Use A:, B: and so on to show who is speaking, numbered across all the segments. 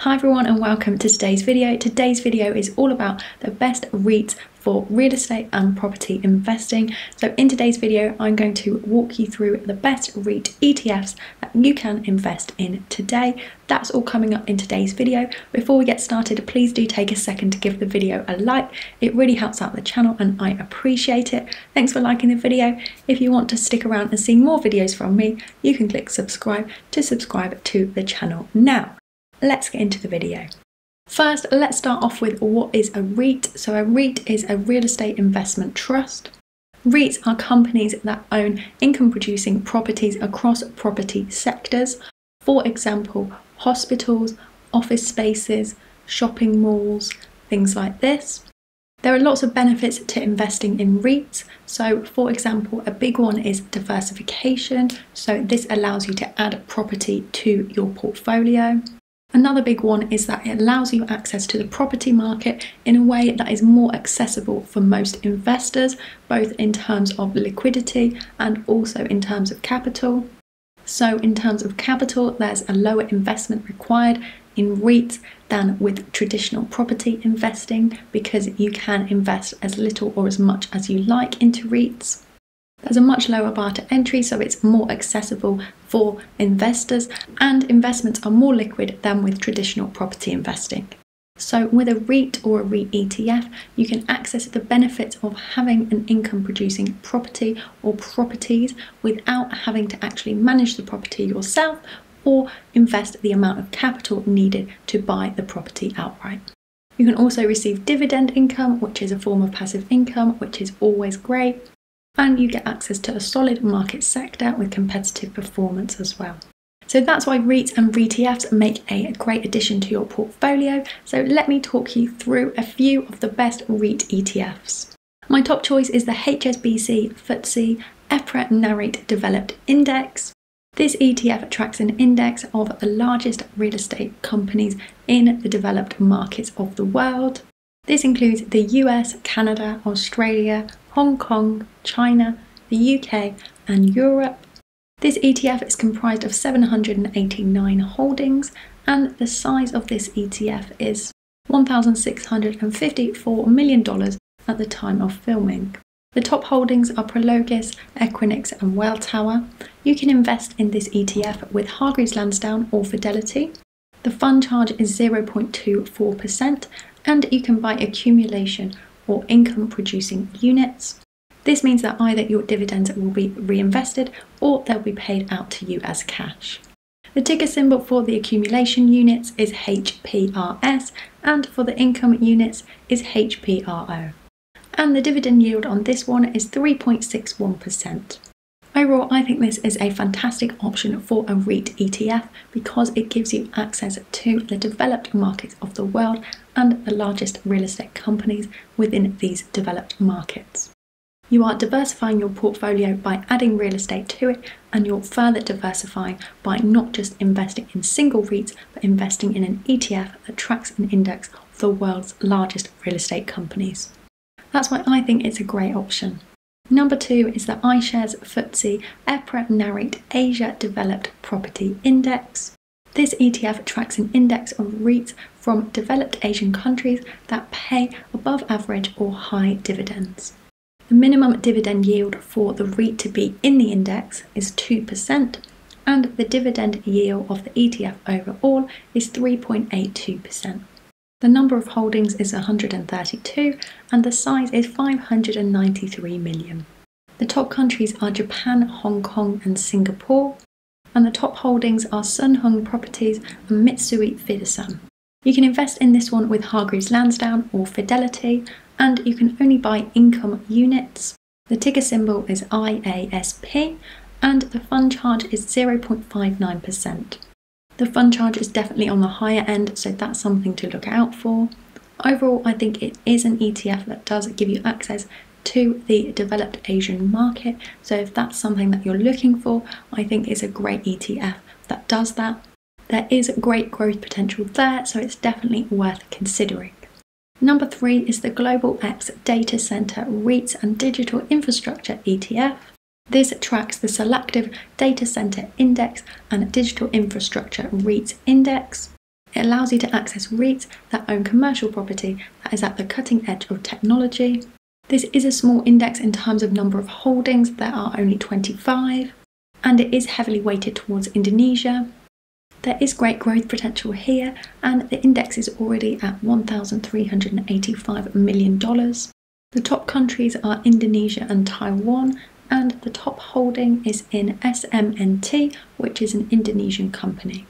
A: Hi everyone and welcome to today's video. Today's video is all about the best REITs for real estate and property investing. So in today's video, I'm going to walk you through the best REIT ETFs that you can invest in today. That's all coming up in today's video. Before we get started, please do take a second to give the video a like. It really helps out the channel and I appreciate it. Thanks for liking the video. If you want to stick around and see more videos from me, you can click subscribe to subscribe to the channel now. Let's get into the video. First, let's start off with what is a REIT. So a REIT is a real estate investment trust. REITs are companies that own income-producing properties across property sectors. For example, hospitals, office spaces, shopping malls, things like this. There are lots of benefits to investing in REITs. So for example, a big one is diversification. So this allows you to add property to your portfolio. Another big one is that it allows you access to the property market in a way that is more accessible for most investors, both in terms of liquidity and also in terms of capital. So in terms of capital, there's a lower investment required in REITs than with traditional property investing because you can invest as little or as much as you like into REITs. There's a much lower bar to entry, so it's more accessible for investors, and investments are more liquid than with traditional property investing. So with a REIT or a REIT ETF, you can access the benefits of having an income-producing property or properties without having to actually manage the property yourself or invest the amount of capital needed to buy the property outright. You can also receive dividend income, which is a form of passive income, which is always great. And you get access to a solid market sector with competitive performance as well. So that's why REITs and REIT ETFs make a great addition to your portfolio. So let me talk you through a few of the best REIT ETFs. My top choice is the HSBC FTSE EPRA Nareit Developed Index. This ETF tracks an index of the largest real estate companies in the developed markets of the world. This includes the US, Canada, Australia, Hong Kong, China, the UK and Europe. This ETF is comprised of 789 holdings and the size of this ETF is $1,654 million at the time of filming. The top holdings are Prologis, Equinix and Welltower. You can invest in this ETF with Hargreaves Lansdown or Fidelity. The fund charge is 0.24% and you can buy accumulation or income producing units. This means that either your dividends will be reinvested or they'll be paid out to you as cash. The ticker symbol for the accumulation units is HPRS and for the income units is HPRO. And the dividend yield on this one is 3.61%. Overall, I think this is a fantastic option for a REIT ETF because it gives you access to the developed markets of the world and the largest real estate companies within these developed markets. You are diversifying your portfolio by adding real estate to it, and you're further diversifying by not just investing in single REITs, but investing in an ETF that tracks an index of the world's largest real estate companies. That's why I think it's a great option. Number 2 is the iShares FTSE EPRA Nareit Asia Developed Property Index. This ETF tracks an index of REITs from developed Asian countries that pay above average or high dividends. The minimum dividend yield for the REIT to be in the index is 2%, and the dividend yield of the ETF overall is 3.82%. The number of holdings is 132 and the size is 593 million. The top countries are Japan, Hong Kong and Singapore, and the top holdings are Sun Hung Properties and Mitsui Fudosan. You can invest in this one with Hargreaves Lansdown or Fidelity, and you can only buy income units. The ticker symbol is IASP and the fund charge is 0.59%. The fund charge is definitely on the higher end, so that's something to look out for. Overall, I think it is an ETF that does give you access to the developed Asian market. So if that's something that you're looking for, I think it's a great ETF that does that. There is great growth potential there, so it's definitely worth considering. Number 3 is the Global X Data Center REITs and Digital Infrastructure ETF. This tracks the Selective Data Center Index and Digital Infrastructure REITs Index. It allows you to access REITs that own commercial property that is at the cutting edge of technology. This is a small index in terms of number of holdings. There are only 25, and it is heavily weighted towards Indonesia. There is great growth potential here, and the index is already at $1,385 million. The top countries are Indonesia and Taiwan, and the top holding is in SMNT, which is an Indonesian company.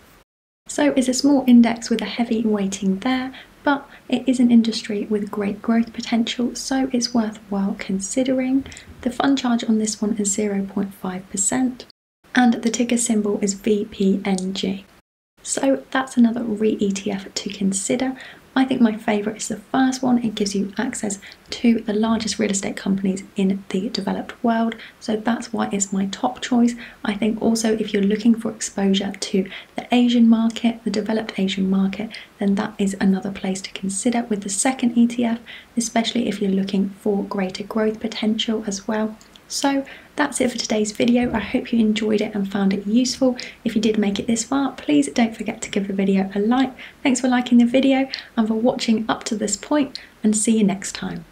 A: So it's a small index with a heavy weighting there, but it is an industry with great growth potential, so it's worthwhile considering. The fund charge on this one is 0.5%, and the ticker symbol is VPNG. So that's another REIT ETF to consider. I think my favourite is the first one. It gives you access to the largest real estate companies in the developed world, so that's why it's my top choice. I think also if you're looking for exposure to the Asian market, the developed Asian market, then that is another place to consider with the second ETF, especially if you're looking for greater growth potential as well. So that's it for today's video. I hope you enjoyed it and found it useful. If you did make it this far, please don't forget to give the video a like. Thanks for liking the video and for watching up to this point, and see you next time.